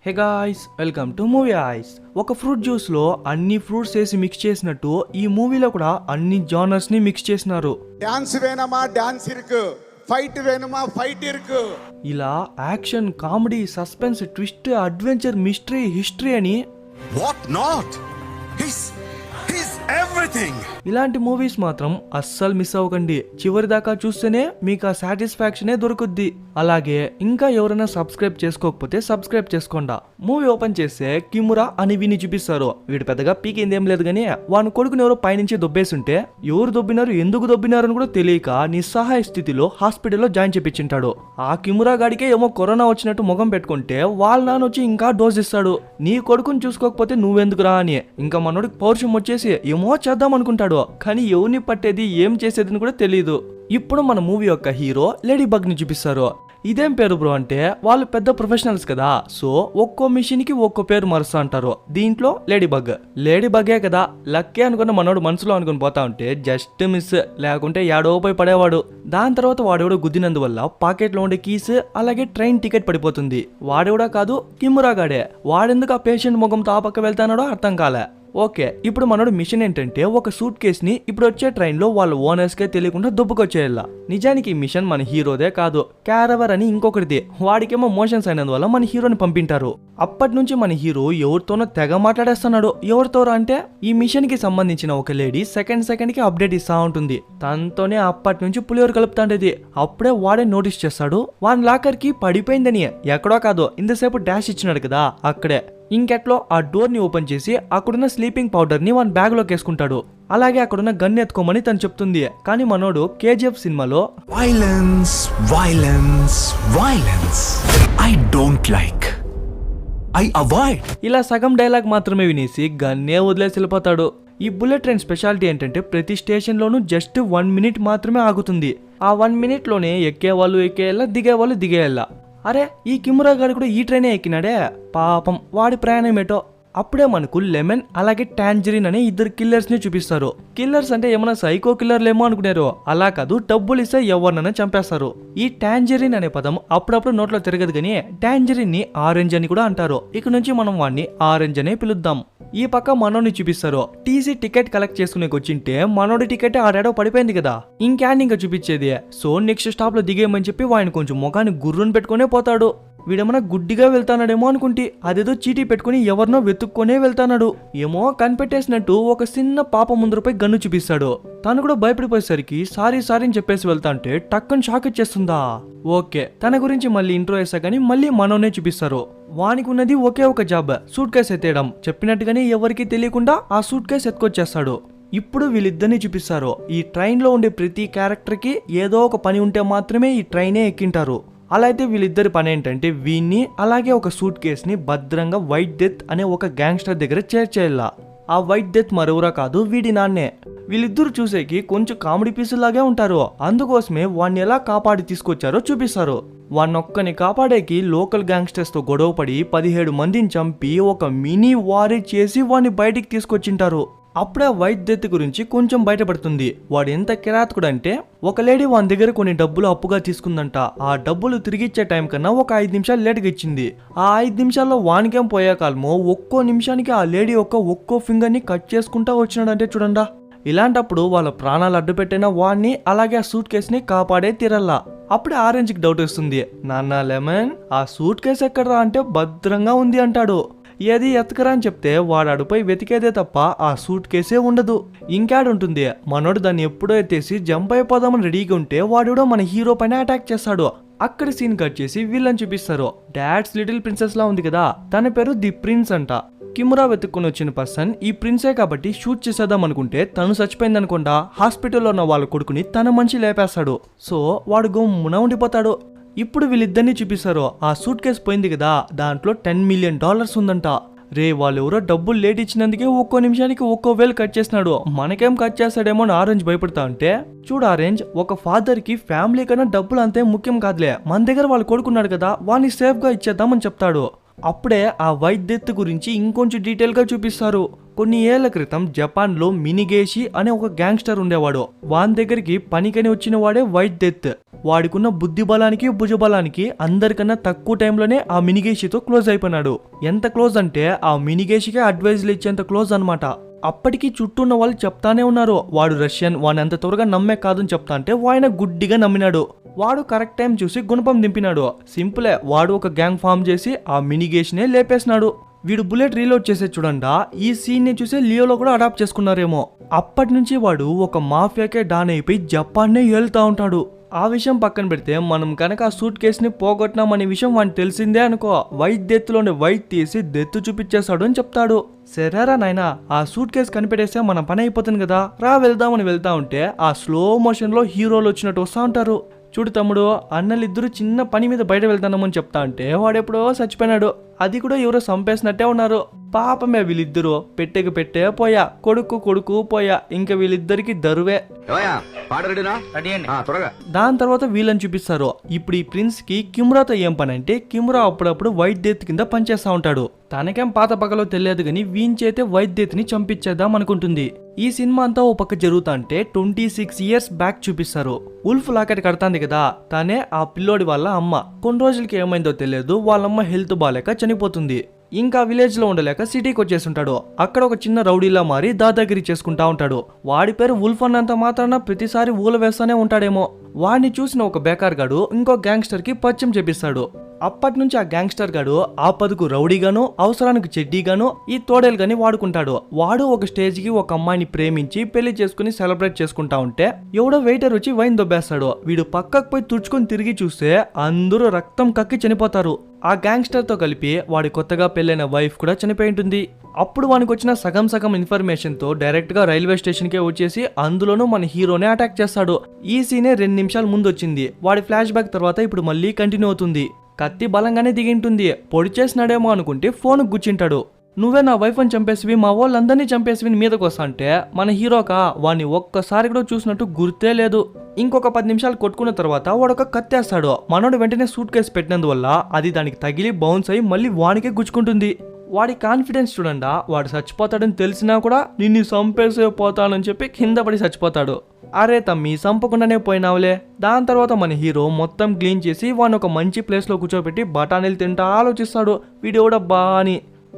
Hey guys, welcome to movie ice. ఒక fruit juice లో అన్ని ఫ్రూట్స్ వేసి మిక్స్ చేసినట్టు ఈ మూవీలో కూడా అన్ని జానర్స్ ని మిక్స్ చేసినారు. డాన్స్ వేనమా డాన్స్ ఇరుకు, ఫైట్ వేనమా ఫైట్ ఇరుకు. ఇలా action, comedy, suspense, twist, adventure, mystery, history అని What not? He's everything. ఇలాంటి మూవీస్ మాత్రం అస్సలు మిస్ అవ్వకండి. చివరి దాకా చూస్తేనే మీకు ఆ సాటిస్ఫాక్షనే దొరుకుద్ది. అలాగే ఇంకా ఎవరైనా సబ్స్క్రైబ్ చేసుకోకపోతే సబ్స్క్రైబ్ చేసుకోండా. మూవీ ఓపెన్ చేస్తే కిమురా అని విని చూపిస్తారు. వీడు పెద్దగా పీకిందేం లేదు గానీ వాని కొడుకుని ఎవరో పైనుంచి దొబ్బేస్తుంటే ఎవరు దొబ్బినారు, ఎందుకు దొబ్బినారు అని కూడా తెలియక నిస్సహాయ స్థితిలో హాస్పిటల్లో జాయిన్ చేపించింటాడు. ఆ కిమురా గాడికే ఏమో కరోనా వచ్చినట్టు ముఖం పెట్టుకుంటే వాళ్ళ నాన్న వచ్చి ఇంకా డోస్ ఇస్తాడు. నీ కొడుకుని చూసుకోకపోతే నువ్వెందుకురా అని. ఇంకా మనోడికి పౌరుషం వచ్చేసి ఏమో చేద్దాం అనుకుంటాడు. కానీ ఎవరిని పట్టేది, ఏం చేసేది కూడా తెలియదు. ఇప్పుడు మన మూవీ యొక్క హీరో లేడీ బగ్ ని చూపిస్తారు. ఇదేం పేరు బ్రో అంటే వాళ్ళు పెద్ద ప్రొఫెషనల్స్ కదా, సో ఒక్కో మిషన్ కి ఒక్కో పేరు మారుస్తా అంటారు. దీంట్లో లేడీ బగ్గే కదా, లక్కే అనుకున్న మనోడు మనసులో అనుకుని పోతా ఉంటే జస్ట్ మిస్, లేకుంటే ఏడోపై పడేవాడు. దాని తర్వాత వాడెవడో గుద్దినందువల్ల పాకెట్ లో ఉండే కీస్ అలాగే ట్రైన్ టికెట్ పడిపోతుంది. వాడెవడా కాదు, కిమురా గాడే. వాడెందుకు ఆ పేషెంట్ ముఖంతో ఆ పక్క వెళ్తానాడో అర్థం కాలే. ఓకే, ఇప్పుడు మనోడు మిషన్ ఏంటంటే ఒక సూట్ కేస్ ని ఇప్పుడు వచ్చే ట్రైన్ లో వాళ్ళ ఓనర్స్ కే తెలియకుండా దుబ్బుకొచ్చేయాల. నిజానికి ఈ మిషన్ మన హీరోదే కాదు, క్యారవర్ అని ఇంకొకటిది. వాడికేమో మోషన్స్ అయినందువల్ల మన హీరోని పంపింటారు. అప్పటి నుంచి మన హీరో ఎవరితోనో తెగ మాట్లాడేస్తున్నాడు. ఎవరితో అంటే ఈ మిషన్ కి సంబంధించిన ఒక లేడీ సెకండ్ కి అప్డేట్ ఇస్తా ఉంటుంది. తనతోనే అప్పటి నుంచి పులిహోర కలుపుతాండేది. అప్పుడే వాడే నోటీస్ చేస్తాడు వాని లాకర్ కి పడిపోయిందని. ఎక్కడో కాదు, ఇంతసేపు డాష్ ఇచ్చినాడు కదా అక్కడే. ఇంకెట్లో ఆ డోర్ ని ఓపెన్ చేసి అక్కడున్న స్లీపింగ్ పౌడర్ ని వాన్ బ్యాగ్ లోకి వేసుకుంటాడు. అలాగే అక్కడున్న గన్ ఎత్తుకోమని తను చెప్తుంది. కానీ మనోడు కేజీఎఫ్ సినిమాలో Violence, violence, violence. I don't like. I avoid. ఇలా సగం డైలాగ్ మాత్రమే వినేసి గన్నే వదిలేసి వెళ్ళిపోతాడు. ఈ బుల్లెట్ ట్రైన్ స్పెషాలిటీ ఏంటంటే ప్రతి స్టేషన్ లోనూ జస్ట్ 1 మినిట్ మాత్రమే ఆగుతుంది. ఆ 1 మినిట్ లోనే ఎక్కేవాళ్ళు ఎక్కేయాల, దిగేవాళ్ళు దిగేయాల. అరే, ఈ కిమురా గాడు కూడా ఈ ట్రైనే ఎక్కినాడే, పాపం వాడి ప్రయాణం ఏటో. అప్పుడే మనకు లెమన్ అలాగే టాంజరిన్ అనే ఇద్దరు కిల్లర్స్ ని చూపిస్తారు. కిల్లర్స్ అంటే ఏమైనా సైకో కిల్లర్లేమో అనుకున్నారు. అలా కాదు, డబ్బులు ఇస్తే ఎవరినైనా చంపేస్తారు. ఈ టాంజరిన్ అనే పదం అప్పుడప్పుడు నోట్లో తిరగదు కానీ టాంజరిన్ ని ఆరెంజ్ అని కూడా అంటారు. ఇక నుంచి మనం వాడిని ఆరెంజ్ అనే పిలుద్దాం. ఈ పక్క మనోడిని చూపిస్తారు. టీసీ టికెట్ కలెక్ట్ చేసుకునే వచ్చింటే మనోడి టికెట్ ఆడాడో పడిపోయింది కదా, ఇంకేంటి ఇంకా చూపించేది. సో నెక్స్ట్ స్టాప్ లో దిగేయమని చెప్పి వాడిని కొంచెం ముఖాన్ని గుర్రుని పెట్టుకునే పోతాడు. వీడేమన్నా గుడ్డిగా వెళ్తానాడేమో అనుకుంటే అదేదో చీటీ పెట్టుకుని ఎవరినో వెతుక్కునే వెళ్తానాడు. ఏమో కనిపెట్టేసినట్టు ఒక చిన్న పాప ముందరపై గన్ను చూపిస్తాడు. తను కూడా భయపడిపోయేసరికి సారీ అని చెప్పేసి వెళ్తా అంటే టక్కని షాక్ ఇచ్చేస్తుందా. ఓకే, తన గురించి మళ్ళీ ఇంట్రో వేసా కానీ మళ్ళీ మనోనే చూపిస్తారు. వానికి ఉన్నది ఒకే ఒక జాబ్, సూట్ కేసు ఎత్తేయడం. చెప్పినట్టుగానే ఎవరికి తెలియకుండా ఆ సూట్ కేసు ఎత్తుకొచ్చేస్తాడు. ఇప్పుడు వీళ్ళిద్దరిని చూపిస్తారు. ఈ ట్రైన్ లో ఉండే ప్రతి క్యారెక్టర్ కి ఏదో ఒక పని ఉంటే మాత్రమే ఈ ట్రైనే ఎక్కింటారు. అలా అయితే వీళ్ళిద్దరి పని ఏంటంటే వీన్ని అలాగే ఒక సూట్ కేస్ ని భద్రంగా వైట్ డెత్ అనే ఒక గ్యాంగ్స్టర్ దగ్గర చేర్చేయాల. ఆ వైట్ డెత్ మరెవరా కాదు, వీడి నాన్నే. వీళ్ళిద్దరు చూసేకి కొంచెం కామెడీ పీసులాగే ఉంటారు. అందుకోసమే వాడిని ఎలా కాపాడి తీసుకొచ్చారో చూపిస్తారు. వాన్నొక్కని కాపాడేకి లోకల్ గ్యాంగ్స్టర్స్ తో గొడవపడి 17 మందిని చంపి ఒక మినీ వారీ చేసి వాడిని బయటికి తీసుకొచ్చింటారు. అప్పుడే వైట్ డెత్ గురించి కొంచెం బయటపడుతుంది. వాడు ఎంత కిరాతకుడంటే ఒక లేడీ వాని దగ్గర కొన్ని డబ్బులు అప్పుగా తీసుకుందంట. ఆ డబ్బులు తిరిగిచ్చే టైం కన్నా ఒక 5 నిమిషాలు లేట్గా ఇచ్చింది. ఆ 5 నిమిషాల్లో వానికేం పోయాకాలమో ఒక్కో నిమిషానికి ఆ లేడీ ఒక్కో ఫింగర్ ని కట్ చేసుకుంటా వచ్చినాడంటే చూడండా. ఇలాంటప్పుడు వాళ్ళ ప్రాణాలు అడ్డు పెట్టిన వాడిని అలాగే ఆ సూట్ కేస్ ని కాపాడే తీరల్లా. అప్పుడే ఆరెంజ్ కి డౌట్ వస్తుంది. నాన్న లెమన్, ఆ సూట్ కేస్ ఎక్కడరా అంటే భద్రంగా ఉంది అంటాడు. ఏది ఎత్తకరా అని చెప్తే వాడు అడుపై వెతికేదే తప్ప ఆ సూట్ కేసే ఉండదు. ఇంకాడుంటుంది. మనోడు దాన్ని ఎప్పుడో ఎత్తేసి జంప్ అయిపోదామని రెడీగా ఉంటే వాడు మన హీరో పైన అటాక్ చేస్తాడు. అక్కడ సీన్ కట్ చేసి వీళ్ళని చూపిస్తారు. డాడ్స్ లిటిల్ ప్రిన్సెస్ లా ఉంది కదా, తన పేరు ది ప్రిన్స్ అంట. కిమురా వెతుక్కుని వచ్చిన పర్సన్ ఈ ప్రిన్సే కాబట్టి షూట్ చేసేద్దాం అనుకుంటే తను చచ్చిపోయింది అనుకుంటా హాస్పిటల్లో ఉన్న వాళ్ళ కొడుకుని తన మనిషి లేపేస్తాడు. సో వాడు గమ్మున ఉండిపోతాడు. ఇప్పుడు వీళ్ళిద్దరిని చూపిస్తారు. ఆ సూట్ కేసు పోయింది కదా, దాంట్లో $10 మిలియన్ ఉందంట. రే, వాళ్ళు ఎవరో డబ్బులు లేట్ ఇచ్చినందుకే ఒక్కో నిమిషానికి ఒక్కో వేలు కట్ చేసినాడు. మనకేం కట్ చేస్తాడేమో అని ఆరెంజ్ భయపడతా ఉంటే, చూడు ఆరెంజ్, ఒక ఫాదర్ కి ఫ్యామిలీ కన్నా డబ్బులు అంతే ముఖ్యం కాదులే. మన దగ్గర వాళ్ళు కొడుకున్నాడు కదా, వాడిని సేఫ్ గా ఇచ్చేద్దామని చెప్తాడు. అప్పుడే ఆ వైట్ డెత్ గురించి ఇంకొంచెం డీటెయిల్ గా చూపిస్తారు. కొన్ని ఏళ్ల క్రితం జపాన్ లో మినిగేషి అనే ఒక గ్యాంగ్స్టర్ ఉండేవాడు. వాని దగ్గరికి పనికని వచ్చిన వాడే వైట్ డెత్. వాడికున్న బుద్ధి బలానికి భుజబలానికి అందరికన్నా తక్కువ టైంలోనే ఆ మినిగేషితో క్లోజ్ అయిపోయినాడు. ఎంత క్లోజ్ అంటే ఆ మినిగేషికే అడ్వైజ్లు ఇచ్చేంత క్లోజ్ అన్నమాట. అప్పటికి చుట్టూ ఉన్న వాళ్ళు చెప్తానే ఉన్నారు, వాడు రష్యన్, వాడిని అంత త్వరగా నమ్మే కాదని చెప్తా అంటే ఆయన గుడ్డిగా నమ్మినాడు. వాడు కరెక్ట్ టైం చూసి గుణపం దింపినాడు. సింపులే, వాడు ఒక గ్యాంగ్ ఫామ్ చేసి ఆ మినిగేషినే లేపేసినాడు. వీడు బుల్లెట్ రీలోడ్ చేసే చూడండా, ఈ సీన్ ని చూసి లియోలో కూడా అడాప్ట్ చేసుకున్నారేమో. అప్పటి నుంచి వాడు ఒక మాఫియాకే డాన్ అయిపోయి జపాన్నే ఏలుతా ఉంటాడు. ఆ విషయం పక్కన పెడితే మనం కనుక ఆ సూట్ కేసుని పోగొట్టినామనే విషయం వాడిని తెలిసిందే అనుకో, వైట్ డెత్లోనే వైట్ తీసి డెత్ చూపించేస్తాడు అని చెప్తాడు. సరేరా నాయనా, ఆ సూట్ కేసు కనిపెట్టేస్తే మన పని అయిపోతుంది కదా, రా వెళ్దామని వెళ్తా ఉంటే ఆ స్లో మోషన్ లో హీరోలు వచ్చినట్టు వస్తా ఉంటారు. చూడు తమ్ముడు, అన్నలిద్దరు చిన్న పని మీద బయట వెళ్తానమని చెప్తా అంటే వాడెప్పుడో చచ్చిపోయినాడు. అది కూడా ఎవరో చంపేసినట్టే ఉన్నారు. పాపమే వీళ్ళిద్దరు, పెట్టెకి పెట్టే పోయా, కొడుకు పోయా, ఇంకా వీళ్ళిద్దరికి దరువే. దాని తర్వాత వీళ్ళని చూపిస్తారు. ఇప్పుడు ఈ ప్రిన్స్ కి కిమ్రాతో ఏం పని అంటే, కిమ్రా అప్పుడప్పుడు వైట్ డెత్ కింద పనిచేస్తా ఉంటాడు. తనకేం పాత పగలో తెలియదు గాని వీంచైతే వైట్ డెత్ ని చంపించేద్దాం అనుకుంటుంది. ఈ సినిమా అంతా ఓ పక్క జరుగుతా అంటే 26 years బ్యాక్ చూపిస్తారు. ఉల్ఫ్ లాకెట్ కడతాంది కదా, తనే ఆ పిల్లోడి వాళ్ళ అమ్మ. కొన్ని రోజులకి ఏమైందో తెలియదు, వాళ్ళమ్మ హెల్త్ బాలేక చనిపోతుంది. ఇంకా విలేజ్ లో ఉండలేక సిటీకి వచ్చేస్తుంటాడు. అక్కడ ఒక చిన్న రౌడీలా మారి దాదాగిరి చేసుకుంటా ఉంటాడు. వాడి పేరు ఉల్ఫ్ అన్నంత మాత్రాన ప్రతిసారి ఊల వేస్తానే ఉంటాడేమో. వాడిని చూసిన ఒక బేకార్ గాడు ఇంకో గ్యాంగ్స్టర్ కి పరిచయం చేపిస్తాడు. అప్పటి నుంచి ఆ గ్యాంగ్స్టర్ గాడు ఆపదకు రౌడీగాను, అవసరానికి చెడ్డీగాను ఈ తోడేలు గాని వాడుకుంటాడు. వాడు ఒక స్టేజ్ కి ఒక అమ్మాయిని ప్రేమించి పెళ్లి చేసుకుని సెలబ్రేట్ చేసుకుంటా ఉంటే ఎవడో వెయిటర్ వచ్చి వైన్ దొబ్బేస్తాడు. వీడు పక్కకు పోయి తుడుచుకొని తిరిగి చూస్తే అందరూ రక్తం కక్కి చనిపోతారు. ఆ గ్యాంగ్స్టర్ తో కలిపి వాడి కొత్తగా పెళ్ళైన వైఫ్ కూడా చనిపోయి ఉంటుంది. అప్పుడు వానికి వచ్చిన సగం ఇన్ఫర్మేషన్ తో డైరెక్ట్ గా రైల్వే స్టేషన్ కే వచ్చేసి అందులోనూ మన హీరోనే అటాక్ చేస్తాడు. ఈ సీనే 2 నిమిషాల ముందు వచ్చింది. వాడి ఫ్లాష్ బ్యాక్ తర్వాత ఇప్పుడు మళ్ళీ కంటిన్యూ అవుతుంది. కత్తి బలంగానే దిగింటుంది. పొడి చేసినాడేమో అనుకుంటే ఫోన్ గుచ్చింటాడు. నువ్వే నా వైఫ్ అని చంపేసివి, మా వాళ్ళందరినీ చంపేసివి మీదకి వస్తా అంటే మన హీరోకా వాడిని ఒక్కసారి కూడా చూసినట్టు గుర్తే లేదు. ఇంకొక 10 నిమిషాలు కొట్టుకున్న తర్వాత వాడొక కత్తేస్తాడు. మనోడు వెంటనే సూట్ కేసు పెట్టినందువల్ల అది దానికి తగిలి బౌన్స్ అయ్యి మళ్ళీ వానికే గుచ్చుకుంటుంది. వాడి కాన్ఫిడెన్స్ చూడండా, వాడు చచ్చిపోతాడని తెలిసినా కూడా నిన్ను చంపేసే పోతానని చెప్పి కింద పడి చచ్చిపోతాడు. అరే తమ్మి, చంపకుండానే పోయినావులే. దాని తర్వాత మన హీరో మొత్తం క్లీన్ చేసి వాడిని ఒక మంచి ప్లేస్ లో కూర్చోబెట్టి బఠానీలు తింటా ఆలోచిస్తాడు, వీడెవడబ్బా అని.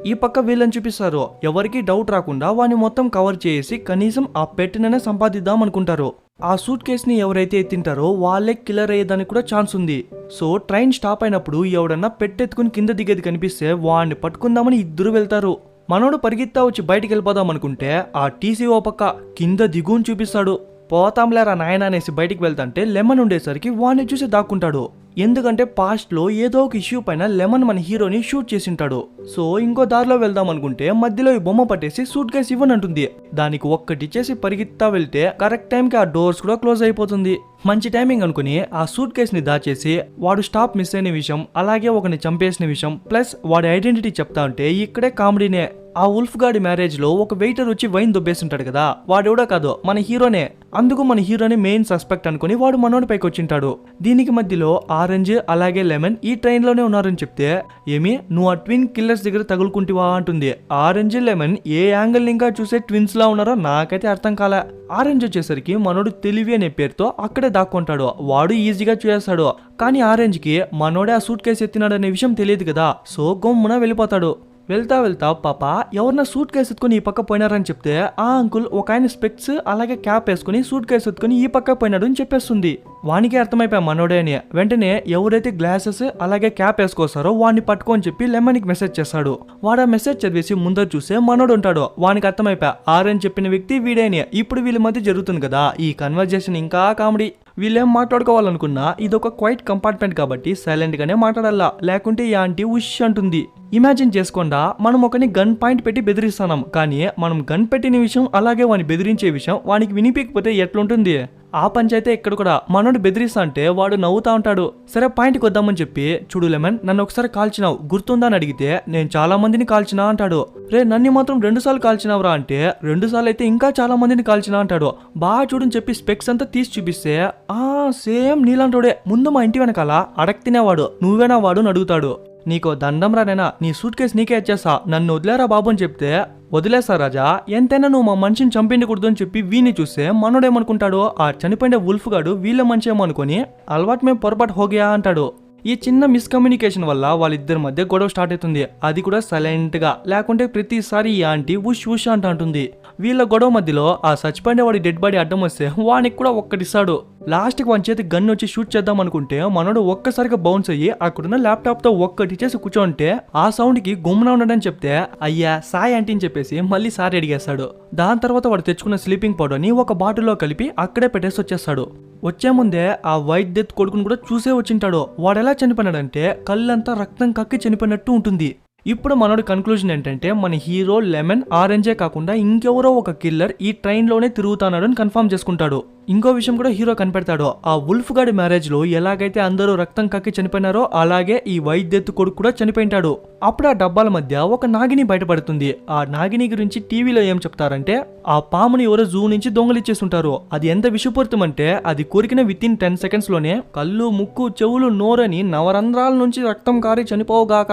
ఈ పక్క వీళ్ళని చూపిస్తారు. ఎవరికి డౌట్ రాకుండా వాడిని మొత్తం కవర్ చేసి కనీసం ఆ పెట్టిననే సంపాదిద్దాం అనుకుంటారు. ఆ సూట్ కేసుని ఎవరైతే ఎత్తింటారో వాళ్ళే కిల్లర్ అయ్యేదానికి కూడా ఛాన్స్ ఉంది. సో ట్రైన్ స్టాప్ అయినప్పుడు ఎవడన్నా పెట్టెత్తుకుని కింద దిగేది కనిపిస్తే వాడిని పట్టుకుందామని ఇద్దరు వెళ్తారు. మనోడు పరిగెత్తా వచ్చి బయటికి వెళ్ళిపోదాం అనుకుంటే ఆ టీసీ ఓ పక్క కింద దిగుని చూపిస్తాడు. పోతాంలేరా నాయన అనేసి బయటికి వెళ్తాంటే లెమన్ ఉండేసరికి వాడిని చూసి దాక్కుంటాడు. ఎందుకంటే పాస్ట్ లో ఏదో ఒక ఇష్యూ పైన లెమన్ మన హీరోని షూట్ చేసింటాడు. సో ఇంకో దారిలో వెళ్దాం అనుకుంటే మధ్యలో ఈ బొమ్మ పట్టేసి సూట్ కేసు ఇవ్వనంటుంది. దానికి ఒక్కటిచ్చేసి పరిగెత్తా వెళ్తే కరెక్ట్ టైంకి ఆ డోర్స్ కూడా క్లోజ్ అయిపోతుంది. మంచి టైమింగ్ అనుకుని ఆ సూట్ కేస్ ని దాచేసి వాడు స్టాప్ మిస్ అయిన విషయం, అలాగే ఒకని చంపేసిన విషయం ప్లస్ వాడి ఐడెంటిటీ చెప్తా ఉంటే ఇక్కడే కామెడీనే. ఆ ఉల్ఫ్ గాడి మ్యారేజ్ లో ఒక వెయిటర్ వచ్చి వైన్ దొబ్బేస్తుంటాడు కదా, వాడెవడో కాదు మన హీరోనే. అందుకు మన హీరోనే మెయిన్ సస్పెక్ట్ అనుకుని వాడు మనోడి పైకి వచ్చింటాడు. దీనికి మధ్యలో ఆరెంజ్ అలాగే లెమన్ ఈ ట్రైన్ లోనే ఉన్నారని చెప్తే, ఏమి నువ్వు ఆ ట్విన్ కిల్లర్స్ దగ్గర తగులుకుంటివా అంటుంది. ఆరెంజ్ లెమన్ ఏ యాంగిల్ ఇంకా చూసే ట్విన్స్ లా ఉన్నారో నాకైతే అర్థం కాలే. ఆరెంజ్ వచ్చేసరికి మనోడు తెలివి అనే పేరుతో అక్కడే దాక్కుంటాడు. వాడు ఈజీగా చూసేస్తాడు. కానీ ఆరెంజ్ కి మనోడే ఆ సూట్ కేసు ఎత్తినాడు అనే విషయం తెలియదు కదా, సో గమ్మున వెళ్ళిపోతాడు. వెళ్తా పాప ఎవరన్నా సూట్ కేసు ఎత్తుకుని ఈ పక్క పోయినారని చెప్తే ఆ అంకుల్ ఒక ఆయన స్పెక్స్ అలాగే క్యాప్ వేసుకుని సూట్ కేసు ఎత్తుకుని ఈ పక్క పోయినాడు అని చెప్పేస్తుంది. వానికి అర్థమైపోయా మనోడే అని. వెంటనే ఎవరైతే గ్లాసెస్ అలాగే క్యాప్ వేసుకొస్తారో వాడిని పట్టుకొని చెప్పి లెమన్కి మెసేజ్ చేస్తాడు. వాడు ఆ మెసేజ్ చదివేసి ముందర చూసే మనోడు ఉంటాడు. వానికి అర్థమైపోయా ఆరెంజ్ చెప్పిన వ్యక్తి వీడేని. ఇప్పుడు వీళ్ళ మధ్య జరుగుతుంది కదా ఈ కన్వర్జేషన్, ఇంకా కామెడీ. వీళ్ళేం మాట్లాడుకోవాలనుకున్నా ఇదొక క్వైట్ కంపార్ట్మెంట్ కాబట్టి సైలెంట్ గానే మాట్లాడాలా, లేకుంటే ఈ ఆంటీ ఉష్ అంటుంది. ఇమాజిన్ చేసుకోండా, మనం ఒకని గన్ పాయింట్ పెట్టి బెదిరిస్తున్నాం, కానీ మనం గన్ పెట్టిన విషయం అలాగే వాడిని బెదిరించే విషయం వానికి వినిపించకపోతే ఎట్లుంటుంది? ఆ పంచాయితే ఇక్కడ కూడా మనోడు బెదిరిస్తా అంటే వాడు నవ్వుతా ఉంటాడు. సరే పాయింట్కి వద్దామని చెప్పి, చూడు లెమన్ నన్ను ఒకసారి కాల్చినావు గుర్తుందా అని అడిగితే నేను చాలా మందిని కాల్చినా అంటాడు. రే నన్ను మాత్రం 2 సార్లు కాల్చినావురా అంటే 2 సార్లు అయితే ఇంకా చాలా మందిని కాల్చినా అంటాడు. బాగా చూడని చెప్పి స్పెక్స్ అంతా తీసి చూపిస్తే సేమ్ నీలాంటోడే ముందు మా ఇంటి వెనకాల అడక్ తినేవాడు నువ్వేనా వాడు అని అడుగుతాడు. నీకో దండం రానేనా, నీ సూట్ కేసు నీకే ఇచ్చేస్తా, నన్ను వదిలేరా బాబు అని చెప్తే వదిలేసా రాజా, ఎంతైనా నువ్వు మా మనిషిని చంపిండకూడదు అని చెప్పి వీని చూస్తే మనోడేమనుకుంటాడు, ఆ చనిపోయిన వుల్ఫ్ గాడు వీళ్ళ మంచి ఏమో అనుకుని అలవాటు మేము పొరపాటు హోగియా అంటాడు. ఈ చిన్న మిస్కమ్యూనికేషన్ వల్ల వాళ్ళిద్దరి మధ్య గొడవ స్టార్ట్ అవుతుంది. అది కూడా సైలెంట్ గా, లేకుంటే ప్రతిసారి ఈ ఆంటీ ఉష్ ఉష్ అంటుంది. వీళ్ళ గొడవ మధ్యలో ఆ చచ్చిపోయిన వాడి డెడ్ బాడీ అడ్డం వస్తే వానికి కూడా ఒక్కటిస్తాడు. లాస్ట్ కి వన్ చేతి గన్ వచ్చి షూట్ చేద్దాం అనుకుంటే మనోడు ఒక్కసారిగా బౌన్స్ అయ్యి అక్కడున్న ల్యాప్టాప్ తో ఒక్కటి చేసి కూర్చోంటే ఆ సౌండ్ కి గుమ్మన ఉండడని చెప్తే అయ్యా సాయి ఆంటీ అని చెప్పేసి మళ్ళీ సారి అడిగేస్తాడు. దాని తర్వాత వాడు తెచ్చుకున్న స్లీపింగ్ పౌడర్ ని ఒక బాటిల్లో కలిపి అక్కడే పెట్టేసి వచ్చేస్తాడు. వచ్చే ముందే ఆ వైట్ డెత్ కొడుకుని కూడా చూసే వచ్చింటాడు. వాడెలా చనిపోయినాడంటే కళ్ళంతా రక్తం కక్కి చనిపోయినట్టు ఉంటుంది. ఇప్పుడు మనోడి కన్క్లూజన్ ఏంటంటే మన హీరో లెమన్ ఆరెంజే కాకుండా ఇంకెవరో ఒక కిల్లర్ ఈ ట్రైన్ లోనే తిరుగుతున్నాడు అని కన్ఫర్మ్ చేసుకుంటాడు. ఇంకో విషయం కూడా హీరో కనిపెడతాడు. ఆ వుల్ఫ్ గాడి మ్యారేజ్ లో ఎలాగైతే అందరూ రక్తం కక్కి చనిపోయినారో అలాగే ఈ వైట్ డెత్ కొడుకు కూడా చనిపోయింటాడు. అప్పుడు ఆ డబ్బాల మధ్య ఒక నాగిని బయటపడుతుంది. ఆ నాగిని గురించి టీవీలో ఏం చెప్తారంటే ఆ పాముని ఎవరో జూ నుంచి దొంగలిచ్చేస్తుంటారు. అది ఎంత విషపూరితం అంటే అది కోరికిన విత్ ఇన్ 10 seconds లోనే కళ్ళు, ముక్కు, చెవులు, నోరని నవరంధ్రాల నుంచి రక్తం కారి చనిపోగాక.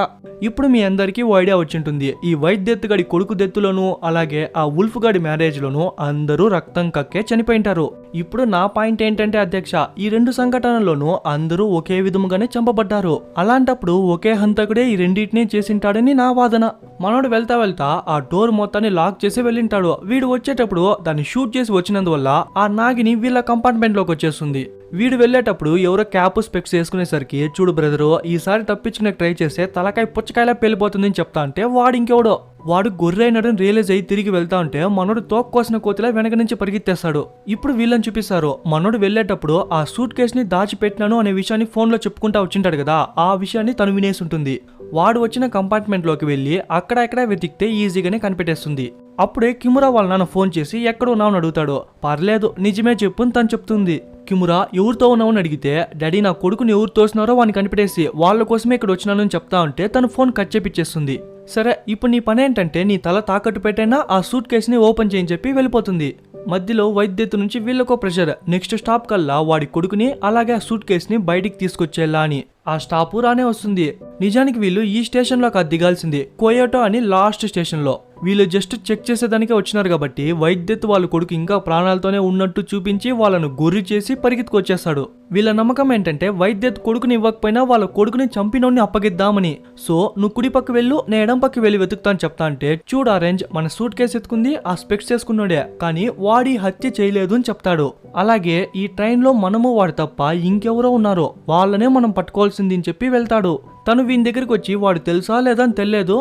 ఇప్పుడు మీ అందరికీ ఓ ఐడియా వచ్చింటుంది. ఈ వైట్ డెత్ గడి కొడుకు డెత్తులోను అలాగే ఆ వుల్ఫ్ గడి మ్యారేజ్ లోను అందరూ రక్తం కక్కే చనిపోయింటారు. ఇప్పుడు నా పాయింట్ ఏంటంటే అధ్యక్ష, ఈ రెండు సంఘటనల్లోనూ అందరూ ఒకే విధముగానే చంపబడ్డారు. అలాంటప్పుడు ఒకే హంతకుడే ఈ రెండింటినీ చేసింటాడని నా వాదన. మనోడు వెళ్తా వెళ్తా ఆ డోర్ మొత్తాన్ని లాక్ చేసి వెళ్ళింటాడు. వీడు వచ్చేటప్పుడు దాన్ని షూట్ చేసి వచ్చినందువల్ల ఆ నాగిని వీళ్ళ కంపార్ట్మెంట్ లోకి వచ్చేస్తుంది. వీడు వెళ్ళేటప్పుడు ఎవరో క్యాప్ స్పెక్స్ వేసుకునేసరికి చూడు బ్రదరు, ఈసారి తప్పించుకునే ట్రై చేస్తే తలకాయ పుచ్చకాయలా పెళ్లిపోతుందని చెప్తా అంటే వాడు ఇంకెవడో వాడు గొర్రెైనడని రియలైజ్ అయ్యి తిరిగి వెళ్తా ఉంటే మనోడు తోక్కోసిన కోతిలా వెనక నుంచి పరిగెత్తేస్తాడు. ఇప్పుడు వీళ్ళని చూపిస్తారు. మనోడు వెళ్ళేటప్పుడు ఆ సూట్ కేసుని దాచిపెట్టినాను అనే విషయాన్ని ఫోన్ లో చెప్పుకుంటా వచ్చింటాడు కదా, ఆ విషయాన్ని తను వినేసి ఉంటుంది. వాడు వచ్చిన కంపార్ట్మెంట్ లోకి వెళ్ళి అక్కడ ఎక్కడ వెతికితే ఈజీగానే కనిపెట్టేస్తుంది. అప్పుడే కిమురా వాళ్ళ నాన్న ఫోన్ చేసి ఎక్కడ ఉన్నావు అని అడుగుతాడు. పర్లేదు నిజమే చెప్పు అని తను చెప్తుంది. కిమురా ఎవరితో ఉన్నావు అని అడిగితే డాడీ నా కొడుకుని ఎవరు తోసినారో వాడిని కనిపెట్టేసి వాళ్ళ కోసమే ఇక్కడ వచ్చినాను అని చెప్తా ఉంటే తను ఫోన్ కట్ చేపిచ్చేస్తుంది. సరే ఇప్పుడు నీ పని ఏంటంటే నీ తల తాకట్టు పెట్టైనా ఆ సూట్ కేసుని ఓపెన్ చేయని చెప్పి వెళ్ళిపోతుంది. మధ్యలో వైద్యత నుంచి వీళ్ళకో ప్రెషర్. నెక్స్ట్ స్టాప్ కల్లా వాడి కొడుకుని అలాగే ఆ సూట్ కేసుని బయటికి తీసుకొచ్చేలా అని. ఆ స్టాప్ రానే వస్తుంది. నిజానికి వీళ్ళు ఈ స్టేషన్ లో కాదు దిగాల్సింది, కోయోటో అని లాస్ట్ స్టేషన్ లో. వీళ్ళు జస్ట్ చెక్ చేసేదానికే వచ్చినారు కాబట్టి వైద్యత్ వాళ్ళ కొడుకు ఇంకా ప్రాణాలతోనే ఉన్నట్టు చూపించి వాళ్ళను గుర్రి చేసి పరిగెత్తుకొచ్చేస్తాడు. వీళ్ళ నమ్మకం ఏంటంటే వైద్యత్ కొడుకుని ఇవ్వకపోయినా వాళ్ళ కొడుకుని చంపినోడిని అప్పగిద్దామని. సో నువ్వు కుడి పక్క వెళ్ళు, నేను ఎడం పక్క వెళ్ళి వెతుకుతాను చెప్తా అంటే చూడు ఆరెంజ్ మన సూట్ కేసు ఎత్తుకుంది ఆ స్పెక్స్ చేసుకున్నాడే కానీ వాడి హత్య చేయలేదు అని చెప్తాడు. అలాగే ఈ ట్రైన్ లో మనము వాడు తప్ప ఇంకెవరో ఉన్నారో వాళ్ళనే మనం పట్టుకోవాల్సింది అని చెప్పి వెళ్తాడు. తను వీని దగ్గరికి వచ్చి వాడు తెలుసా లేదా అని తెలియదు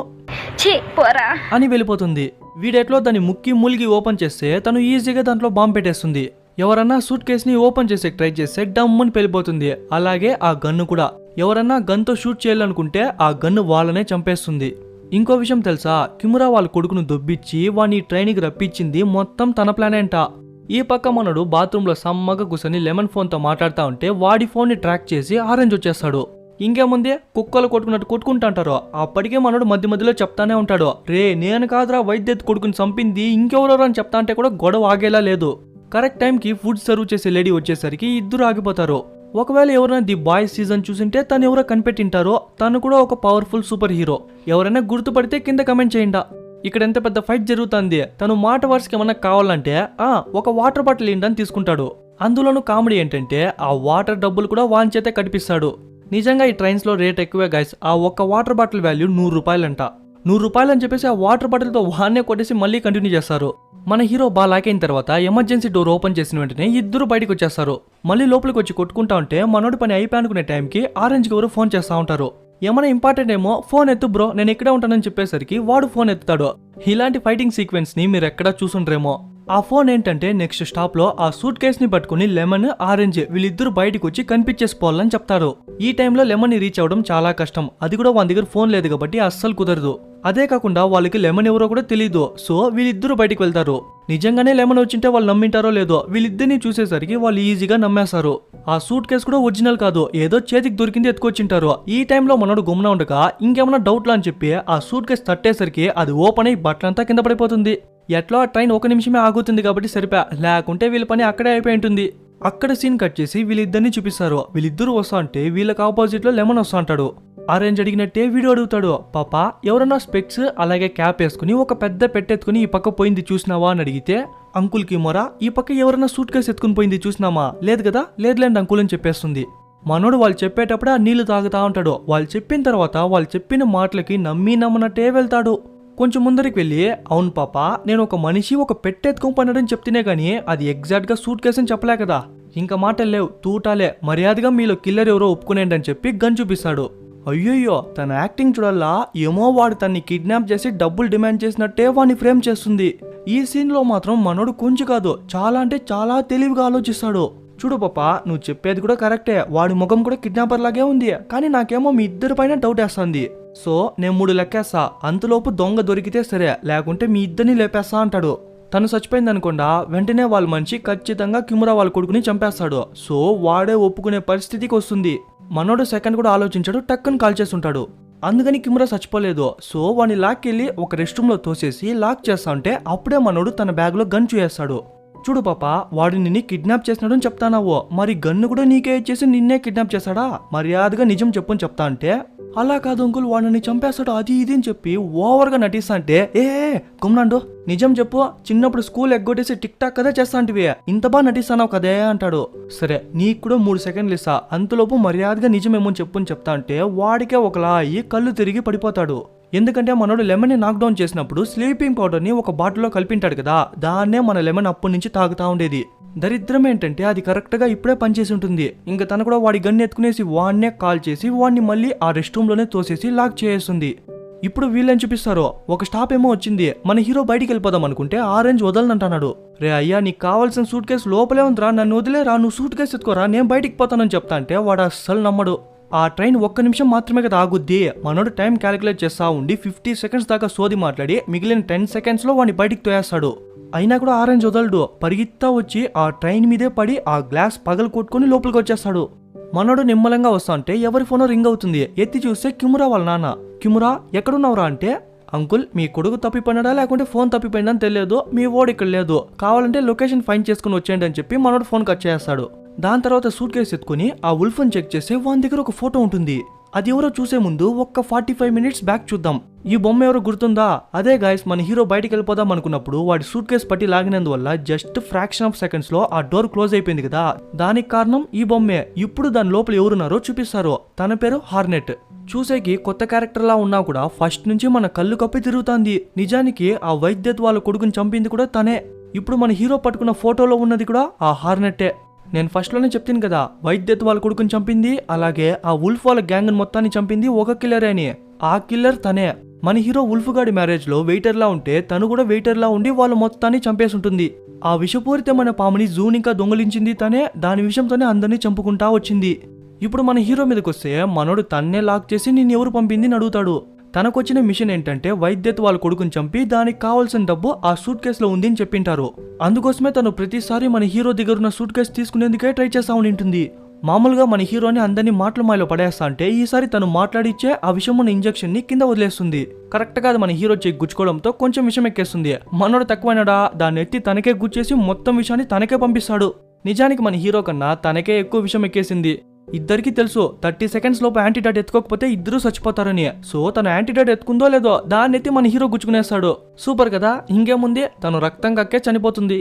అని వెళ్ళిపోతుంది. వీడెట్లో దాన్ని ముక్కి మూలిగి ఓపెన్ చేస్తే తను ఈజీగా దాంట్లో బాంబు పెట్టేస్తుంది. ఎవరన్నా సూట్ కేసుని ఓపెన్ చేసే ట్రై చేస్తే డమ్మని పెళ్ళిపోతుంది. అలాగే ఆ గన్ను కూడా ఎవరన్నా గన్తో షూట్ చేయాలనుకుంటే ఆ గన్ను వాళ్ళనే చంపేస్తుంది. ఇంకో విషయం తెలుసా, కిమురా వాళ్ళ కొడుకును దొబ్బిచ్చి వాడిని ట్రైన్కి రప్పించింది మొత్తం తన ప్లానే అంట. ఈ పక్క మనడు బాత్రూంలో సమ్మగా కూర్చొని లెమన్ ఫోన్తో మాట్లాడుతూ ఉంటే వాడి ఫోన్ని ట్రాక్ చేసి ఆరెంజ్ వచ్చేస్తాడు. ఇంకేముందే కుక్కలు కొట్టుకున్నట్టు కొట్టుకుంటాంటారు. అప్పటికే మనోడు మధ్య మధ్యలో చెప్తానే ఉంటాడు, రే నేను కాదురా వైద్యత్ కొడుకుని చంపింది ఇంకెవరో అని చెప్తా అంటే కూడా గొడవ ఆగేలా లేదు. కరెక్ట్ టైంకి ఫుడ్ సర్వ్ చేసే లేడీ వచ్చేసరికి ఇద్దరు ఆగిపోతారు. ఒకవేళ ఎవరైనా ది బాయ్స్ సీజన్ చూసింటే తను ఎవరో కనిపెట్టింటారో, తను కూడా ఒక పవర్ఫుల్ సూపర్ హీరో. ఎవరైనా గుర్తుపడితే కింద కమెంట్ చేయండి. ఇక్కడ ఎంత పెద్ద ఫైట్ జరుగుతుంది. తను మాట వరుసకి ఏమన్నా కావాలంటే ఒక వాటర్ బాటిల్ ఇండని తీసుకుంటాడు. అందులోనూ కామెడీ ఏంటంటే ఆ వాటర్ డబ్బులు కూడా వాన్ చేతే కనిపిస్తాడు. నిజంగా ఈ ట్రైన్స్ లో రేట్ ఎక్కువే గైస్. ఆ ఒక్క వాటర్ బాటిల్ వాల్యూ 100 రూపాయలంట. 100 రూపాయలు అని చెప్పేసి ఆ వాటర్ బాటిల్ తో వాన్నే కొట్టేసి మళ్ళీ కంటిన్యూ చేస్తారు. మన హీరో బాగా లాకైన తర్వాత ఎమర్జెన్సీ డోర్ ఓపెన్ చేసిన వెంటనే ఇద్దరు బయటకు వచ్చేస్తారు. మళ్ళీ లోపలికి వచ్చి కొట్టుకుంటా ఉంటే మనోడి పని అయిపోయానుకునే టైంకి ఆరెంజ్ ఎవరు ఫోన్ చేస్తా ఉంటారు. ఏమైనా ఇంపార్టెంట్ ఏమో ఫోన్ ఎత్తు బ్రో నేను ఇక్కడే ఉంటానని చెప్పేసరికి వాడు ఫోన్ ఎత్తుతాడు. ఇలాంటి ఫైటింగ్ సీక్వెన్స్ ని మీరు ఎక్కడా చూసుండ్రేమో. ఆ ఫోన్ ఏంటంటే నెక్స్ట్ స్టాప్ లో ఆ సూట్ కేస్ ని పట్టుకుని లెమన్, ఆరెంజ్ వీళ్ళిద్దరు బయటకు వచ్చి కనిపించేసిపోవాలని చెప్తారు. ఈ టైంలో లెమన్ ని రీచ్ అవడం చాలా కష్టం. అది కూడా వాళ్ళ దగ్గర ఫోన్ లేదు కాబట్టి అస్సలు కుదరదు. అదే కాకుండా వాళ్ళకి లెమన్ ఎవరో కూడా తెలీదు. సో వీళ్ళిద్దరు బయటికి వెళ్తారు. నిజంగానే లెమన్ వచ్చింటే వాళ్ళు నమ్మింటారో లేదో, వీళ్ళిద్దరిని చూసేసరికి వాళ్ళు ఈజీగా నమ్మేస్తారు. ఆ సూట్ కేసు కూడా ఒరిజినల్ కాదు, ఏదో చేతికి దొరికింది ఎత్తుకొచ్చింటారు. ఈ టైంలో మనోడు గుమ్న ఉండగా ఇంకేమన్నా డౌట్లా అని చెప్పి ఆ సూట్ కేసు తట్టేసరికి అది ఓపెన్ అయ్యి బట్టలంతా కింద పడిపోతుంది. ఎట్లా ఆ ట్రైన్ 1 నిమిషమే ఆగుతుంది కాబట్టి సరిపా, లేకుంటే వీళ్ళ పని అక్కడే అయిపోయి ఉంటుంది. అక్కడ సీన్ కట్ చేసి వీళ్ళిద్దరిని చూపిస్తారు. వీళ్ళిద్దరు వస్తా అంటే వీళ్ళకి ఆపోజిట్ లో లెమన్ వస్తా అంటాడు. ఆరెంజ్ అడిగినట్టే వీడు అడుగుతాడు, పాపా ఎవరన్నా స్పెక్స్ అలాగే క్యాప్ వేసుకుని ఒక పెద్ద పెట్టెత్తుకుని ఈ పక్క పోయింది చూసినావా అని అడిగితే అంకుల్ కి మొరా ఈ పక్క ఎవరన్నా సూట్ కేసు ఎత్తుకుని పోయింది చూసినామా, లేదు కదా, లేదులేండి అంకుల్ అని చెప్పేస్తుంది. మనోడు వాళ్ళు చెప్పేటప్పుడు ఆ నీళ్లు తాగుతా ఉంటాడు. వాళ్ళు చెప్పిన తర్వాత వాళ్ళు చెప్పిన మాటలకి నమ్మనట్టే వెళ్తాడు. కొంచెం ముందరికి వెళ్ళి, అవును పాపా నేను ఒక మనిషి ఒక పెట్టెత్తుకొని పన్నాడని చెప్తేనే గానీ అది ఎగ్జాక్ట్ గా సూట్ కేసు అని చెప్పలే కదా, ఇంకా మాటలు లేవు తూటాలే, మర్యాదగా మీలో కిల్లర్ ఎవరో ఒప్పుకునేండి అని చెప్పి గన్ చూపిస్తాడు. అయ్యయ్యో తన యాక్టింగ్ చూడాలా, ఏమో వాడు తన్ని కిడ్నాప్ చేసి డబ్బులు డిమాండ్ చేసినట్టే వాడిని ఫ్రేమ్ చేస్తుంది. ఈ సీన్ లో మాత్రం మనోడు కొంచెం కాదు చాలా అంటే చాలా తెలివిగా ఆలోచిస్తాడు. చూడు పాపా నువ్వు చెప్పేది కూడా కరెక్టే, వాడి ముఖం కూడా కిడ్నాపర్ లాగే ఉంది, కానీ నాకేమో మీ ఇద్దరి పైన డౌట్ వేస్తుంది. సో నేను 3 లెక్కేస్తా, అంతలోపు దొంగ దొరికితే సరే, లేకుంటే మీ ఇద్దరిని లేపేస్తా అంటాడు. తను చచ్చిపోయింది అనుకుండా వెంటనే వాళ్ళ మనిషి ఖచ్చితంగా కిమురా వాళ్ళ కొడుకుని చంపేస్తాడు. సో వాడే ఒప్పుకునే పరిస్థితికి వస్తుంది. మనోడు సెకండ్ కూడా ఆలోచించాడు, టక్కని కాల్ చేస్తుంటాడు. అందుకని కిమురా చచ్చిపోలేదు. సో వాడిని లాక్కెళ్ళి ఒక రెస్ట్ రూమ్ లో తోసేసి లాక్ చేస్తా ఉంటే అప్పుడే మనోడు తన బ్యాగ్ లో గన్ చూయేస్తాడు. చూడు పాపా వాడు నిన్ను కిడ్నాప్ చేసినాడని చెప్తానావు, మరి గన్ను కూడా నీకే ఇచ్చేసి నిన్నే కిడ్నాప్ చేశాడా, మర్యాదగా నిజం చెప్పని చెప్తా అంటే, అలా కాదు అంకుల్ వాడిని చంపేస్తాడు అది ఇది అని చెప్పి ఓవర్ గా నటిస్తా అంటే, ఏ గుమ్నాండు నిజం చెప్పు, చిన్నప్పుడు స్కూల్ ఎగ్గొట్టేసి టిక్ టాక్ కదా చేస్తా అంటివి, ఇంత బాగా నటిస్తానావు కదే అంటాడు. సరే నీకు కూడా 3 సెకండ్లు ఇస్తా, అంతలోపు మర్యాదగా నిజమేమో చెప్పుని చెప్తా అంటే వాడికే ఒకలా అయ్యి కళ్ళు తిరిగి పడిపోతాడు. ఎందుకంటే మనోడు లెమన్ ని నాక్ డౌన్ చేసినప్పుడు స్లీపింగ్ పౌడర్ ని ఒక బాటిల్లో కలిపింటాడు కదా, దాన్నే మన లెమన్ అప్పటి నుంచి తాగుతా ఉండేది. దరిద్రం ఏంటంటే అది కరెక్ట్ గా ఇప్పుడే పనిచేసి ఉంటుంది. ఇంకా తను కూడా వాడి గన్ ఎత్తుకునేసి వాడినే కాల్ చేసి వాడిని మళ్ళీ ఆ రెస్ట్ రూమ్ లోనే తోసేసి లాక్ చేస్తుంది. ఇప్పుడు వీళ్ళని చూపిస్తారు. ఒక స్టాప్ ఏమో వచ్చింది, మన హీరో బయటికి వెళ్ళిపోదాం అనుకుంటే ఆరెంజ్ వదలనంటున్నాడు. రే అయ్యా నీకు కావాల్సిన సూట్ కేసు లోపలే ఉందిరా, నన్ను వదిలేరా, నువ్వు సూట్ కేసు ఎత్తుకోరా, నేను బయటికి పోతానని చెప్తా అంటే వాడు అస్సలు నమ్మడు. ఆ ట్రైన్ 1 నిమిషం మాత్రమే కదా ఆగుద్ది. మనోడు టైం క్యాలిక్యులేట్ చేస్తా ఉండి 50 సెకండ్స్ దాకా సోది మాట్లాడి మిగిలిన 10 సెకండ్స్ లో వాడిని బయటికి తోయేస్తాడు. అయినా కూడా ఆరెంజ్ వదలడు, పరిగెత్తా వచ్చి ఆ ట్రైన్ మీదే పడి ఆ గ్లాస్ పగలు కొట్టుకుని లోపలికి వచ్చేస్తాడు. మనోడు నిమ్మలంగా వస్తా అంటే ఎవరి ఫోనో రింగ్ అవుతుంది. ఎత్తి చూస్తే కిమురా వాళ్ళ నాన్న. కిమురా ఎక్కడున్నావురా అంటే, అంకుల్ మీ కొడుకు తప్పిపోయినాడా లేకుంటే ఫోన్ తప్పిపోయిందని తెలియదు, మీ ఓడి ఇక్కడ లేదు, కావాలంటే లొకేషన్ ఫైండ్ చేసుకుని వచ్చేయండి అని చెప్పి మనోడు ఫోన్ కట్ చేస్తాడు. దాని తర్వాత సూట్ కేసు ఎత్తుకుని ఆ ఉల్ఫ్ని చెక్ చేస్తే వాని దగ్గర ఒక ఫోటో ఉంటుంది. అది ఎవరో చూసే ముందు ఒక్క 45 మినిట్స్ బ్యాక్ చూద్దాం. ఈ బొమ్మ ఎవరో గుర్తుందా? అదే గాయస్ మన హీరో బయటికి వెళ్ళిపోదాం అనుకున్నప్పుడు వాడి సూట్ కేసు పట్టి లాగినందువల్ల జస్ట్ ఫ్రాక్షన్ ఆఫ్ సెకండ్స్ లో ఆ డోర్ క్లోజ్ అయిపోయింది కదా, దానికి కారణం ఈ బొమ్మే. ఇప్పుడు దాని లోపల ఎవరున్నారో చూపిస్తారు. తన పేరు హార్నెట్. చూసేకి కొత్త క్యారెక్టర్ లా ఉన్నా కూడా ఫస్ట్ నుంచి మన కళ్ళు కప్పి తిరుగుతాంది. నిజానికి ఆ వైద్యత్ వాళ్ళ కొడుకుని చంపింది కూడా తనే. ఇప్పుడు మన హీరో పట్టుకున్న ఫోటోలో ఉన్నది కూడా ఆ హార్నెట్టే. నేను ఫస్ట్ లోనే చెప్తాను కదా, వైద్యత్ వాళ్ళ కొడుకుని చంపింది అలాగే ఆ ఉల్ఫ్ వాళ్ళ గ్యాంగ్ మొత్తాన్ని చంపింది ఒక కిల్లరే అని. ఆ కిల్లర్ తనే. మన హీరో ఉల్ఫ్ గాడి మ్యారేజ్ లో వెయిటర్ లా ఉంటే తను కూడా వెయిటర్ లా ఉండి వాళ్ళ మొత్తాన్ని చంపేసి ఉంటుంది. ఆ విషపూరితమైన పాముని జూన్ ఇంకా దొంగలించింది తనే. దాని విషయంతోనే అందరినీ చంపుకుంటా వచ్చింది. ఇప్పుడు మన హీరో మీదకి వస్తే మనోడు తన్నే లాక్ చేసి నిన్ను ఎవరు పంపింది అని అడుగుతాడు. తనకొచ్చిన మిషన్ ఏంటంటే వైద్యత్ వాళ్ళ కొడుకుని చంపి దానికి కావాల్సిన డబ్బు ఆ సూట్ కేసులో ఉంది అని చెప్పింటారు. అందుకోసమే తను ప్రతిసారి మన హీరో దగ్గరున్న సూట్ కేసు తీసుకునేందుకే ట్రై చేస్తా ఉంటుంది. మామూలుగా మన హీరోని అందరినీ మాటల మాయలో పడేస్తా అంటే ఈసారి తను మాట్లాడిచ్చే ఆ విషం ఉన్న ఇంజెక్షన్ ని కింద వదిలేస్తుంది. కరెక్ట్ గా మన హీరో చెయ్యి గుచ్చుకోవడంతో కొంచెం విషం ఎక్కేస్తుంది. మనోడు తక్కువైనడా దాన్ని ఎత్తి తనకే గుచ్చేసి మొత్తం విషయాన్ని తనకే పంపిస్తాడు. నిజానికి మన హీరో కన్నా తనకే ఎక్కువ విషం ఎక్కేసింది. ఇద్దరికి తెలుసు 30 సెకండ్స్ లోపు యాంటీడాట్ ఎత్తుకోకపోతే ఇద్దరు చచ్చిపోతారని. సో తను యాంటీడాట్ ఎత్తుకుందో లేదో దాన్ని ఎత్తి మన హీరో గుచ్చుకునేస్తాడు. సూపర్ కదా, ఇంకేముంది తను రక్తం కక్కే చనిపోతుంది.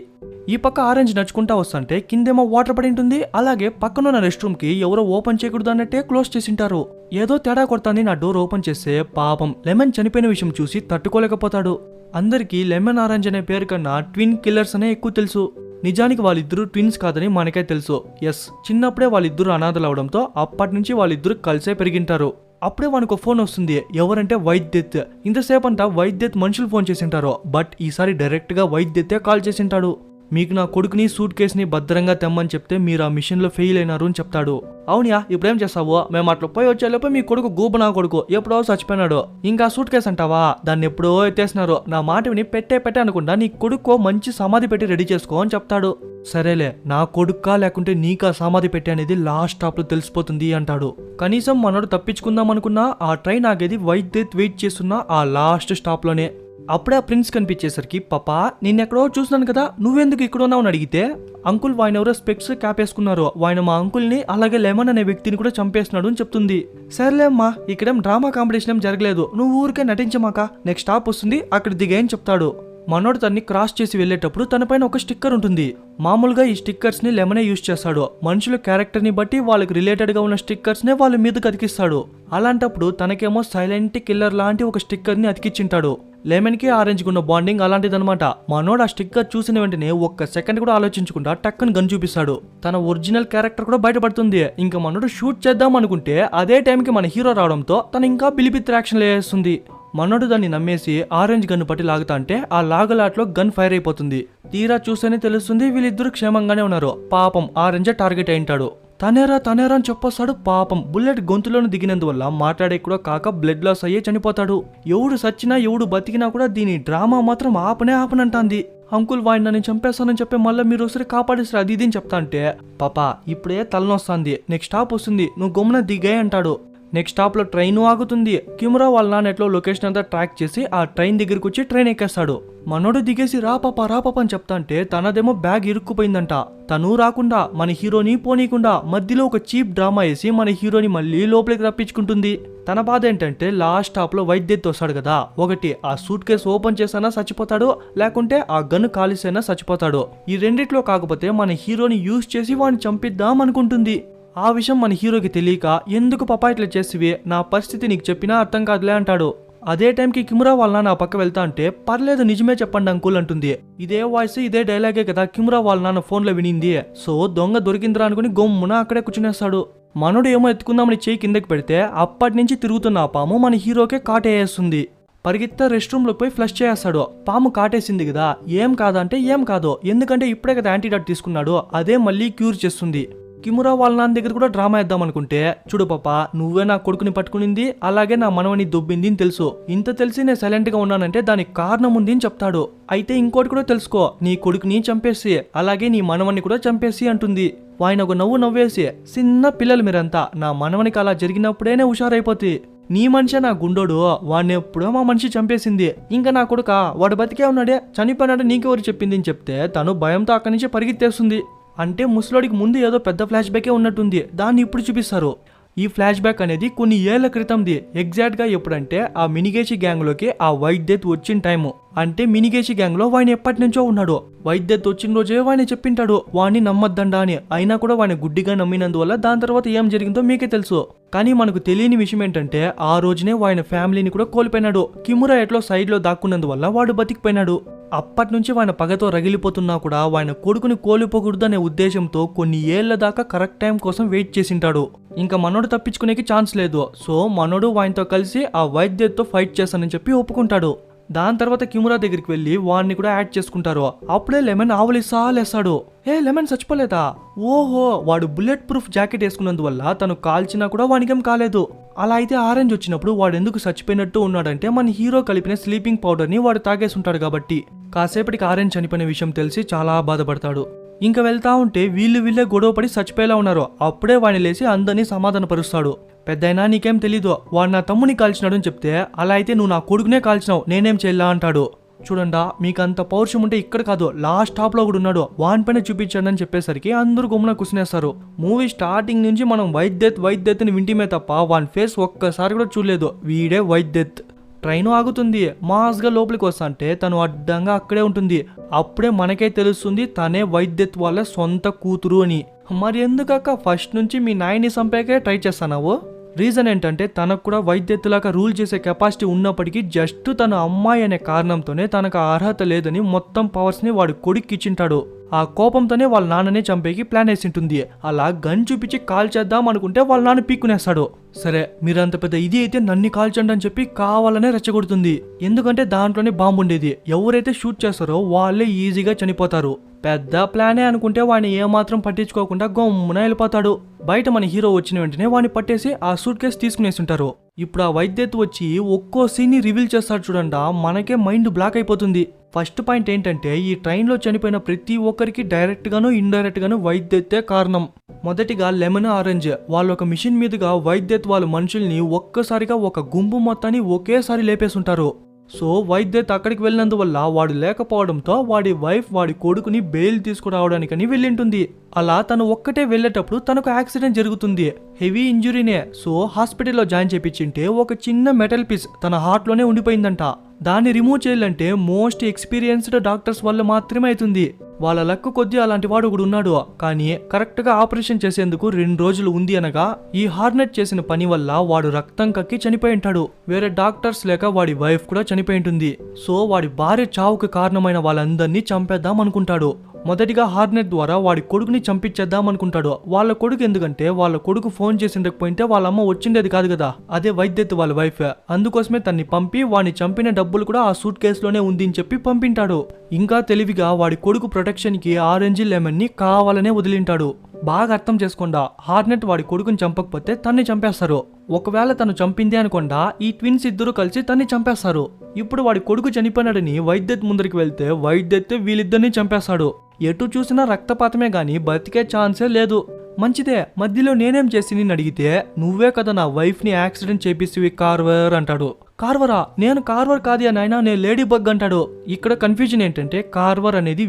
ఈ పక్క ఆరెంజ్ నడుచుకుంటా వస్తుంటే కిందేమో వాటర్ పడి ఉంటుంది. అలాగే పక్కనున్న రెస్ట్ రూమ్ కి ఎవరో ఓపెన్ చేయకూడదు అన్నట్టే క్లోజ్ చేసింటారు. ఏదో తేడా కొడతాంది నా డోర్ ఓపెన్ చేస్తే పాపం లెమన్ చనిపోయిన విషయం చూసి తట్టుకోలేకపోతాడు. అందరికీ లెమన్ ఆరెంజ్ అనే పేరు కన్నా ట్విన్ కిల్లర్స్ అనే ఎక్కువ తెలుసు. నిజానికి వాళ్ళిద్దరూ ట్విన్స్ కాదని మనకే తెలుసు. ఎస్, చిన్నప్పుడే వాళ్ళిద్దరూ అనాథలు అవడంతో అప్పటి నుంచి వాళ్ళిద్దరూ కలిసే పెరిగింటారు. అప్పుడే వానికి ఫోన్ వస్తుంది. ఎవరంటే వైద్యత్. ఇంతసేపు అంతా వైద్యత్ మనుషులు ఫోన్ చేసింటారు, బట్ ఈసారి డైరెక్ట్ గా వైద్యతే కాల్ చేసింటాడు. మీకు నా కొడుకుని సూట్ కేసుని భద్రంగా తెమ్మని చెప్తే మీరు ఆ మిషన్ లో ఫెయిల్ అయినారు అని చెప్తాడు. అవునియా ఇప్పుడేం చేస్తావు, మేము అట్లా పోయి వచ్చేలోపే మీ కొడుకు గూబ నా కొడుకు ఎప్పుడో చచ్చిపోయినాడు, ఇంకా సూట్ కేసు అంటావా, దాన్ని ఎప్పుడో ఎత్తేసినారు, నా మాట విని పెట్టే అనుకుండా నీ కొడుకు మంచి సమాధి పెట్టి రెడీ చేసుకో అని చెప్తాడు. సరేలే నా కొడుక్కా లేకుంటే నీకా సమాధి పెట్టి అనేది లాస్ట్ స్టాప్ లో తెలిసిపోతుంది అంటాడు. కనీసం మనోడు తప్పించుకుందాం అనుకున్నా ఆ ట్రైన్ ఆగేది వైద్యత్ వెయిట్ చేస్తున్న ఆ లాస్ట్ స్టాప్ లోనే. అప్పుడే ఆ ప్రిన్స్ కనిపించేసరికి పాపా నిన్నెక్కడో చూస్తున్నాను కదా, నువ్వెందుకు ఇక్కడ ఉన్నావు అని అడిగితే అంకుల్ ఆయన ఎవరో స్పెక్స్ క్యాప్ వేసుకున్నారు, ఆయన మా అంకుల్ని అలాగే లెమన్ అనే వ్యక్తిని కూడా చంపేస్తున్నాడు అని చెప్తుంది. సరేలే అమ్మా, ఇక్కడేం డ్రామా కాంపిటీషన్ ఏం జరగలేదు, నువ్వు ఊరికే నటించమాక, నెక్స్ట్ స్టాప్ వస్తుంది అక్కడ దిగాయని చెప్తాడు. మనోడు తన్ని క్రాస్ చేసి వెళ్ళేటప్పుడు తన పైన ఒక స్టిక్కర్ ఉంటుంది. మామూలుగా ఈ స్టిక్కర్స్ ని లెమనే యూజ్ చేస్తాడు. మనుషుల క్యారెక్టర్ ని బట్టి వాళ్ళకి రిలేటెడ్ గా ఉన్న స్టిక్కర్స్ నే వాళ్ళ మీదకి అతికిస్తాడు. అలాంటప్పుడు తనకేమో సైలెంట్ కిల్లర్ లాంటి ఒక స్టిక్కర్ ని అతికిచ్చింటాడు. లెమన్ కి ఆరెంజ్ కి ఉన్న బాండింగ్ అలాంటిదన్నమాట. మనోడు ఆ స్టిక్కర్ చూసిన వెంటనే ఒక్క సెకండ్ కూడా ఆలోచించకుండా టక్కని గన్ చూపిస్తాడు. తన ఒరిజినల్ క్యారెక్టర్ కూడా బయటపడుతుంది. ఇంకా మనోడు షూట్ చేద్దాం అనుకుంటే అదే టైంకి మన హీరో రావడంతో తను ఇంకా బిలిపిత్ర యాక్షన్ వేస్తుంది. మనోడు దాన్ని నమ్మేసి ఆరెంజ్ గన్ పట్టి లాగుతా అంటే ఆ లాగలాట్లో గన్ ఫైర్ అయిపోతుంది. తీరా చూస్తేనే తెలుస్తుంది వీళ్ళిద్దరు క్షేమంగానే ఉన్నారు. పాపం ఆరెంజ్ టార్గెట్ అయింటాడు. తనేరా అని చెప్పొస్తాడు. పాపం బుల్లెట్ గొంతులోనే దిగినందువల్ల మాట్లాడే కూడా కాక బ్లడ్ లాస్ అయ్యే చనిపోతాడు. ఎవడు సచ్చినా ఎవడు బతికినా కూడా దీని డ్రామా మాత్రం ఆపనంటాంది. అంకుల్ వాడిని నన్ను చంపేస్తానని చెప్పి మళ్ళీ మీరు ఒకసారి కాపాడిస్తారు అది ఇది అని చెప్తా అంటే పాపా ఇప్పుడే తలనొస్తుంది, నెక్స్ట్ స్టాప్ వస్తుంది, నువ్వు గమ్మున దిగాయి అంటాడు. నెక్స్ట్ స్టాప్ లో ట్రైన్ ఆగుతుంది. కిమ్రా వాళ్ళ నాన్న ఎట్లో లొకేషన్ అంతా ట్రాక్ చేసి ఆ ట్రైన్ దగ్గరికి వచ్చి ట్రైన్ ఎక్కేస్తాడు. మనోడు దిగేసి రా పాప అని చెప్తా అంటే తనదేమో బ్యాగ్ ఇరుక్కుపోయిందంట. తను రాకుండా మన హీరోని పోనీకుండా మధ్యలో ఒక చీప్ డ్రామా వేసి మన హీరోని మళ్ళీ లోపలికి రప్పించుకుంటుంది. తన బాధ ఏంటంటే లాస్ట్ స్టాప్ లో వైద్యుడు వస్తాడు కదా, ఒకటి ఆ సూట్ కేసు ఓపెన్ చేసైనా చచ్చిపోతాడు, లేకుంటే ఆ గన్ను కాలిసైనా చచ్చిపోతాడు. ఈ రెండిట్లో కాకపోతే మన హీరోని యూజ్ చేసి వాడిని చంపిద్దాం అనుకుంటుంది. ఆ విషయం మన హీరోకి తెలియక ఎందుకు పాపా ఇట్లా చేసివి, నా పరిస్థితి నీకు చెప్పినా అర్థం కాదులే అంటాడు. అదే టైంకి కిమ్రా వాళ్ళ నా పక్క వెళ్తా అంటే పర్లేదు నిజమే చెప్పండి అంకుల్ అంటుంది. ఇదే వాయిస్ ఇదే డైలాగే కదా కిమ్రా వాళ్ళ నాన్న ఫోన్ లో వినింది. సో దొంగ దొరికిందిరా అనుకుని గమ్మున అక్కడే కూర్చునేస్తాడు. మనోడు ఏమో ఎత్తుకుందామని చేయి కిందకి పెడితే అప్పటి నుంచి తిరుగుతున్న ఆ పాము మన హీరోకే కాటేస్తుంది. పరిగెత్తా రెస్ట్ రూమ్ లోకి పోయి ఫ్లష్ చేస్తాడు. పాము కాటేసింది కదా, ఏం కాదంటే ఏం కాదు, ఎందుకంటే ఇప్పుడే కదా యాంటీడాట్ తీసుకున్నాడు, అదే మళ్ళీ క్యూర్ చేస్తుంది. కిమురా వాళ్ళ నాన్న దగ్గర కూడా డ్రామా వేద్దాం అనుకుంటే చూడు పాపా నువ్వే నా కొడుకుని పట్టుకునింది, అలాగే నా మనవని దొబ్బింది అని తెలుసు, ఇంత తెలిసి నేను సైలెంట్ గా ఉన్నానంటే దానికి కారణం ఉంది అని చెప్తాడు. అయితే ఇంకోటి కూడా తెలుసుకో, నీ కొడుకుని చంపేసి అలాగే నీ మనవని కూడా చంపేసి అంటుంది. ఆయన ఒక నవ్వు నవ్వేసి చిన్న పిల్లలు మీరంతా, నా మనవనికి అలా జరిగినప్పుడేనే హుషారైపోతుంది, నీ మనిషి నా గుండోడు, వాడిని ఎప్పుడో మా మనిషి చంపేసింది, ఇంకా నా కొడుక వాడు బతికే ఉన్నాడే చనిపోయినాడు నీకెవరు చెప్పింది అని చెప్తే తను భయంతో అక్కడి నుంచి పరిగెత్తేస్తుంది. అంటే ముసలోడికి ముందు ఏదో పెద్ద ఫ్లాష్ బ్యాకే ఉన్నట్టుంది, దాన్ని ఇప్పుడు చూపిస్తారు. ఈ ఫ్లాష్ బ్యాక్ అనేది కొన్ని ఏళ్ల క్రితంది. ఎగ్జాక్ట్ గా ఎప్పుడంటే ఆ మినిగేషి గ్యాంగ్ లోకి ఆ వైట్ డెత్ వచ్చిన టైము. అంటే మినిగేషి గ్యాంగ్ లో వాడిని ఎప్పటి నుంచో ఉన్నాడు. వైట్ డెత్ వచ్చిన రోజే వాడిని చెప్పింటాడు వాడిని నమ్మద్దండా అని. అయినా కూడా వాడిని గుడ్డిగా నమ్మినందువల్ల దాని తర్వాత ఏం జరిగిందో మీకే తెలుసు. కానీ మనకు తెలియని విషయం ఏంటంటే ఆ రోజునే వాడి ఫ్యామిలీని కూడా కోల్పోయినాడు. కిమురా ఎట్లో సైడ్ లో దాక్కున్నందువల్ల వాడు బతికిపోయినాడు. అప్పటి నుంచి వాడిన పగతో రగిలిపోతున్నా కూడా వాడిన కొడుకుని కోల్పోకూడదు అనే ఉద్దేశంతో కొన్ని ఏళ్ల దాకా కరెక్ట్ టైం కోసం వెయిట్ చేసింటాడు. ఇంకా మనోడు తప్పించుకునేకి ఛాన్స్ లేదు. సో మనోడు వాడితో కలిసి ఆ వైట్ డెత్ తో ఫైట్ చేస్తానని చెప్పి ఒప్పుకుంటాడు. దాని తర్వాత కిమురా దగ్గరికి వెళ్లి వాడిని కూడా యాడ్ చేసుకుంటారు. అప్పుడే లెమన్ ఆవలిస్తాడు. లెమన్ చచ్చిపోలేదా? ఓహో, వాడు బుల్లెట్ ప్రూఫ్ జాకెట్ వేసుకున్నందువల్ల తను కాల్చినా కూడా వానికేం కాలేదు. అలా అయితే ఆరెంజ్ వచ్చినప్పుడు వాడు ఎందుకు చచ్చిపోయినట్టు ఉన్నాడంటే మన హీరో కలిపిన స్లీపింగ్ పౌడర్ ని వాడు తాగేసుంటాడు కాబట్టి. కాసేపటికి ఆరెంజ్ చనిపోయిన విషయం తెలిసి చాలా బాధపడతాడు. ఇంకా వెళ్తా ఉంటే వీళ్ళే గొడవపడి చచ్చిపోయేలా ఉన్నారు. అప్పుడే వాడిని లేచి అందరినీ సమాధాన పరుస్తాడు. పెద్దయినా నీకేం తెలీదు, వాడు నా తమ్ముని కాల్చినాడు అని చెప్తే అలా అయితే నువ్వు నా కొడుకునే కాల్చినావు, నేనేం చేయాలా అంటాడు. చూడండా మీకు అంత పౌరుషం ఉంటే ఇక్కడ కాదు లాస్ట్ స్టాప్ లో కూడా ఉన్నాడు, వానిపైన చూపించండి అని చెప్పేసరికి అందరూ గుమ్మన కూర్చునేస్తారు. మూవీ స్టార్టింగ్ నుంచి మనం వైట్ డెత్ అని వింటిమే తప్ప వాని ఫేస్ ఒక్కసారి కూడా చూడలేదు. వీడే వైట్ డెత్. ట్రైన్ ఆగుతుంది. మాస్ గా లోపలికి వస్తా అంటే తను అడ్డంగా అక్కడే ఉంటుంది. అప్పుడే మనకే తెలుస్తుంది తనే వైట్ డెత్ వాళ్ళ సొంత కూతురు అని. మరి ఎందుకక్క ఫస్ట్ నుంచి మీ నాయని చంపాకే ట్రై చేస్తానావు? రీజన్ ఏంటంటే తనకు కూడా వైట్ డెత్ లాగా రూల్ చేసే కెపాసిటీ ఉన్నప్పటికీ జస్ట్ తన అమ్మాయి అనే కారణంతోనే తనకు అర్హత లేదని మొత్తం పవర్స్ ని వాడు కొడుక్కి ఇచ్చింటాడు. ఆ కోపంతోనే వాళ్ళ నాన్ననే చంపేకి ప్లాన్ వేసింటుంది. అలా గన్ చూపించి కాల్ చేద్దాం అనుకుంటే వాళ్ళ నాన్న పీక్కునేస్తాడు. సరే మీరంత పెద్ద ఇది అయితే నన్ను కాల్చండి అని చెప్పి కావాలనే రెచ్చగొడుతుంది. ఎందుకంటే దాంట్లోనే బాంబు ఉండేది. ఎవరైతే షూట్ చేస్తారో వాళ్ళే ఈజీగా చనిపోతారు. పెద్ద ప్లానే అనుకుంటే వాడిని ఏమాత్రం పట్టించుకోకుండా గమ్మున వెళ్ళిపోతాడు. బయట మన హీరో వచ్చిన వెంటనే వాడిని పట్టేసి ఆ సూట్ కేసు తీసుకునేస్తుంటారు. ఇప్పుడు ఆ వైట్ డెత్ వచ్చి ఒక్కో సీన్ ని రివీల్ చేస్తాడు చూడండి, మనకే మైండ్ బ్లాక్ అయిపోతుంది. ఫస్ట్ పాయింట్ ఏంటంటే ఈ ట్రైన్ లో చనిపోయిన ప్రతి ఒక్కరికి డైరెక్ట్ గాను ఇండైరెక్ట్ గాను వైట్ డెత్తే కారణం. మొదటిగా లెమన్ ఆరెంజ్ వాళ్ళు ఒక మిషన్ మీదుగా వైట్ డెత్ వాళ్ళ మనుషుల్ని ఒక్కసారిగా ఒక గుంపు మొత్తాన్ని ఒకేసారి లేపేస్తుంటారు. సో వైద్యత్ అక్కడికి వెళ్ళినందువల్ల వాడు లేకపోవడంతో వాడి వైఫ్ వాడి కొడుకుని బెయిల్ తీసుకురావడానికని వెళ్ళింటుంది. అలా తను ఒక్కటే వెళ్ళేటప్పుడు తనకు యాక్సిడెంట్ జరుగుతుంది. హెవీ ఇంజురీనే. సో హాస్పిటల్లో జాయిన్ చేపించింటే ఒక చిన్న మెటల్ పీస్ తన హార్ట్ లోనే ఉండిపోయిందంట. దాన్ని రిమూవ్ చేయాలంటే మోస్ట్ ఎక్స్పీరియన్స్డ్ డాక్టర్స్ వల్ల మాత్రమే అవుతుంది. వాళ్ళ లక్కు కొద్దీ అలాంటి వాడు ఒకడు ఉన్నాడు. కానీ కరెక్ట్ గా ఆపరేషన్ చేసేందుకు 2 రోజులు ఉంది అనగా ఈ హార్నెట్ చేసిన పని వల్ల వాడు రక్తం కక్కి చనిపోయి ఉంటాడు. వేరే డాక్టర్స్ లేక వాడి వైఫ్ కూడా చనిపోయి ఉంటుంది. సో వాడి భార్య చావుకు కారణమైన వాళ్ళందరినీ చంపేద్దాం అనుకుంటాడు. మొదటిగా హార్నెట్ ద్వారా వాడి కొడుకుని చంపించేద్దాం అనుకుంటాడు. వాళ్ళ కొడుకు ఎందుకంటే వాళ్ళ కొడుకు ఫోన్ చేసి ఉండకపోయింటే వాళ్ళ అమ్మ వచ్చిండేది కాదు కదా. అదే వైద్యత్ వాళ్ళ వైఫ్. అందుకోసమే తన్ని పంపి వాడిని చంపిన డబ్బులు కూడా ఆ సూట్ కేసులోనే ఉంది అని చెప్పి పంపింటాడు. ఇంకా తెలివిగా వాడి కొడుకు ప్రొటెక్షన్ కి ఆరెంజ్ లెమన్ ని కావాలనే వదిలింటాడు. బాగా అర్థం చేసుకోండా, హార్నెట్ వాడి కొడుకుని చంపకపోతే తన్ని చంపేస్తారు. ఒకవేళ తను చంపింది అనుకోండా ఈ ట్విన్స్ ఇద్దరు కలిసి తన్ని చంపేస్తారు. ఇప్పుడు వాడి కొడుకు చనిపోయినాడని వైద్యత్ ముందరికి వెళ్తే వైద్యత్ వీళ్ళిద్దరిని చంపేస్తాడు. ఎటు చూసినా రక్తపాతమే గాని బతికే ఛాన్సే లేదు. మంచిదే, మధ్యలో నేనేం చేసి నిన్ను అడిగితే నువ్వే కదా నా వైఫ్ ని యాక్సిడెంట్ చేపిస్తువి కార్వర్ అంటాడు. కార్వరా? నేను కార్వర్ కాదు నాయనా, నేను లేడీ బగ్ అంటాడు. ఇక్కడ కన్ఫ్యూజన్ ఏంటంటే కార్వర్ అనేది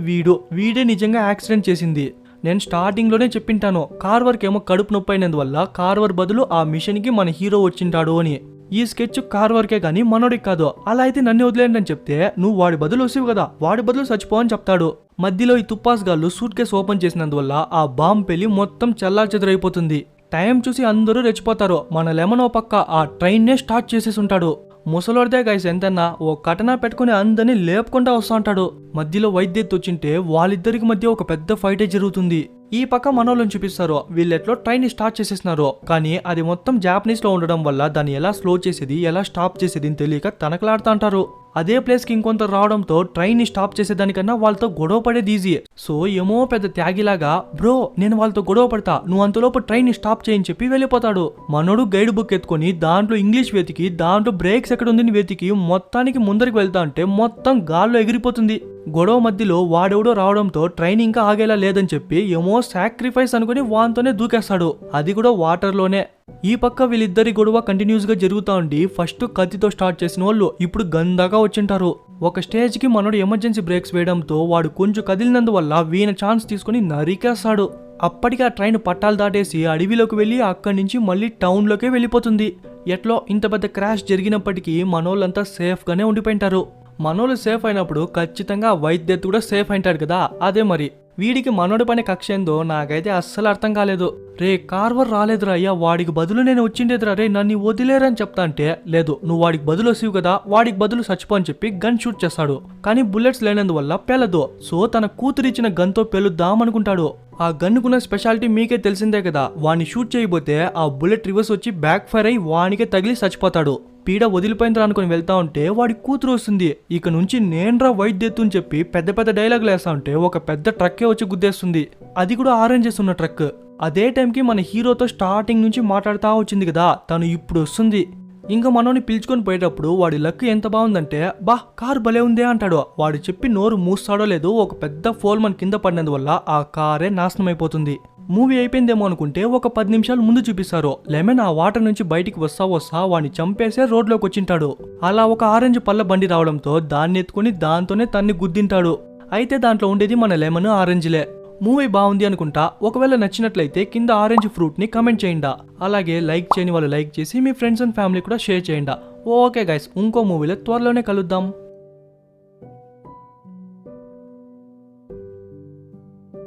వీడే నిజంగా యాక్సిడెంట్ చేసింది. నేను స్టార్టింగ్ లోనే చెప్పింటాను, కార్వర్కి ఏమో కడుపు నొప్పి అయినందువల్ల కార్వర్ బదులు ఆ మిషన్ కి మన హీరో వచ్చింటాడు అని. ఈ స్కెచ్ కార్వర్కే గానీ మనోడికి కాదు. అలా అయితే నన్ను వదిలేండి అని చెప్తే నువ్వు వాడి బదులు వస్తావు కదా, వాడి బదులు చచ్చిపో అని చెప్తాడు. మధ్యలో ఈ తుప్పాస్ గాళ్ళు సూట్ కేసు ఓపెన్ చేసినందువల్ల ఆ బాంబ్ పెళ్లి మొత్తం చెల్లాచెదరైపోతుంది. టైం చూసి అందరూ రెచ్చిపోతారు. మన లెమన్ ఓ పక్క ఆ ట్రైన్ నే స్టార్ట్ చేసేసి ఉంటాడు. ముసలోడితే గైస్ ఎంతన్నా ఓ కటనా పెట్టుకుని అందరినీ లేపుకుంటా వస్తా ఉంటాడు. మధ్యలో వైద్యత్ వచ్చింటే వాళ్ళిద్దరికి మధ్య ఒక పెద్ద ఫైటే జరుగుతుంది. ఈ పక్క మనోళ్ళని చూపిస్తారు. వీళ్ళెట్లో ట్రైన్ స్టార్ట్ చేసేసినారు. కానీ అది మొత్తం జాపనీస్ లో ఉండడం వల్ల దాన్ని ఎలా స్లో చేసేది ఎలా స్టాప్ చేసేది అని తెలియక తనకలాడుతా అంటారు. అదే ప్లేస్ కి ఇంకొంత రావడంతో ట్రైన్ ని స్టాప్ చేసేదానికన్నా వాళ్ళతో గొడవ పడేది ఈజీ. సో ఏమో పెద్ద త్యాగిలాగా బ్రో నేను వాళ్ళతో గొడవ పడతా, నువ్వు అంతలోపు ట్రైన్ ని స్టాప్ చేయని చెప్పి వెళ్ళిపోతాడు. మనోడు గైడ్ బుక్ ఎత్తుకొని దాంట్లో ఇంగ్లీష్ వెతికి దాంట్లో బ్రేక్స్ ఎక్కడ ఉంది వెతికి మొత్తానికి ముందరికి వెళ్తా అంటే మొత్తం గాల్లో ఎగిరిపోతుంది. గొడవ మధ్యలో వాడెవడో రావడంతో ట్రైన్ ఇంకా ఆగేలా లేదని చెప్పి ఏమో సాక్రిఫైస్ అనుకుని వాంతోనే దూకేస్తాడు. అది కూడా వాటర్ లోనే. ఈ పక్క వీళ్ళిద్దరి గొడవ కంటిన్యూస్ గా జరుగుతా ఉండి ఫస్ట్ కత్తితో స్టార్ట్ చేసిన వాళ్ళు ఇప్పుడు గన్ దాకా వచ్చింటారు. ఒక స్టేజ్ కి మనోడు ఎమర్జెన్సీ బ్రేక్స్ వేయడంతో వాడు కొంచెం కదిలినందువల్ల వీణ ఛాన్స్ తీసుకుని నరికేస్తాడు. అప్పటికి ఆ ట్రైన్ పట్టాలు దాటేసి అడవిలోకి వెళ్ళి అక్కడి నుంచి మళ్ళీ టౌన్ లోకే వెళ్ళిపోతుంది. ఎట్లో ఇంత పెద్ద క్రాష్ జరిగినప్పటికీ మనోళ్ళంతా సేఫ్ గానే ఉండిపోయింటారు. మనోళ్ళు సేఫ్ అయినప్పుడు ఖచ్చితంగా వైద్యత్ కూడా సేఫ్ అయింటాడు కదా. అదే మరి వీడికి మనోడి పని కక్ష ఏందో నాకైతే అస్సలు అర్థం కాలేదు. రే కార్వర్ రాలేదురా అయ్యా, వాడికి బదులు నేను వచ్చిండేదిరా, రే నన్ను వదిలేరని చెప్తా అంటే లేదు నువ్వు వాడికి బదులు వస్తావు కదా, వాడికి బదులు చచ్చిపో అని చెప్పి గన్ షూట్ చేస్తాడు. కానీ బుల్లెట్స్ లేనందువల్ల పేలదు. సో తన కూతురిచ్చిన గన్తో పేలుద్దాం అనుకుంటాడు. ఆ గన్నుకున్న స్పెషాలిటీ మీకే తెలిసిందే కదా. వాడిని షూట్ చేయబోతే ఆ బుల్లెట్ రివర్స్ వచ్చి బ్యాక్ ఫైర్ అయ్యి వానికే తగిలి చచ్చిపోతాడు. పీడ వదిలిపోయిందిరా అనుకుని వెళ్తా ఉంటే వాడి కూతురు వస్తుంది. ఇక నుంచి నేన్రా వైద్యత్ అని చెప్పి పెద్ద పెద్ద డైలాగులు వేస్తా ఉంటే ఒక పెద్ద ట్రక్కే వచ్చి గుద్దేస్తుంది. అది కూడా ఆరెంజెస్ ఉన్న ట్రక్. అదే టైంకి మన హీరోతో స్టార్టింగ్ నుంచి మాట్లాడుతూ వచ్చింది కదా, తను ఇప్పుడు వస్తుంది. ఇంకా మనోని పిలుచుకొని పోయేటప్పుడు వాడి లక్ ఎంత బాగుందంటే బా కారు భలే ఉందే అంటాడు. వాడు చెప్పి నోరు మూస్తాడో లేదో ఒక పెద్ద ఫోల్ మన కింద పడినందువల్ల ఆ కారే నాశనం అయిపోతుంది. మూవీ అయిపోయిందేమో అనుకుంటే ఒక 10 నిమిషాలు ముందు చూపిస్తారు. లెమన్ ఆ వాటర్ నుంచి బయటికి వస్తా వాడిని చంపేసే రోడ్లోకి వచ్చింటాడు. అలా ఒక ఆరెంజ్ పళ్ళ బండి రావడంతో దాన్ని ఎత్తుకుని దాంతోనే తన్ని గుద్దింటాడు. అయితే దాంట్లో ఉండేది మన లెమన్ ఆరెంజ్లే. మూవీ బాగుంది అనుకుంటా. ఒకవేళ నచ్చినట్లయితే కింద ఆరెంజ్ ఫ్రూట్ ని కమెంట్ చేయండి. అలాగే లైక్ చేయని వాళ్ళు లైక్ చేసి మీ ఫ్రెండ్స్ అండ్ ఫ్యామిలీ కూడా షేర్ చేయండి. ఓకే గైస్, ఇంకో మూవీలో త్వరలోనే కలుద్దాం.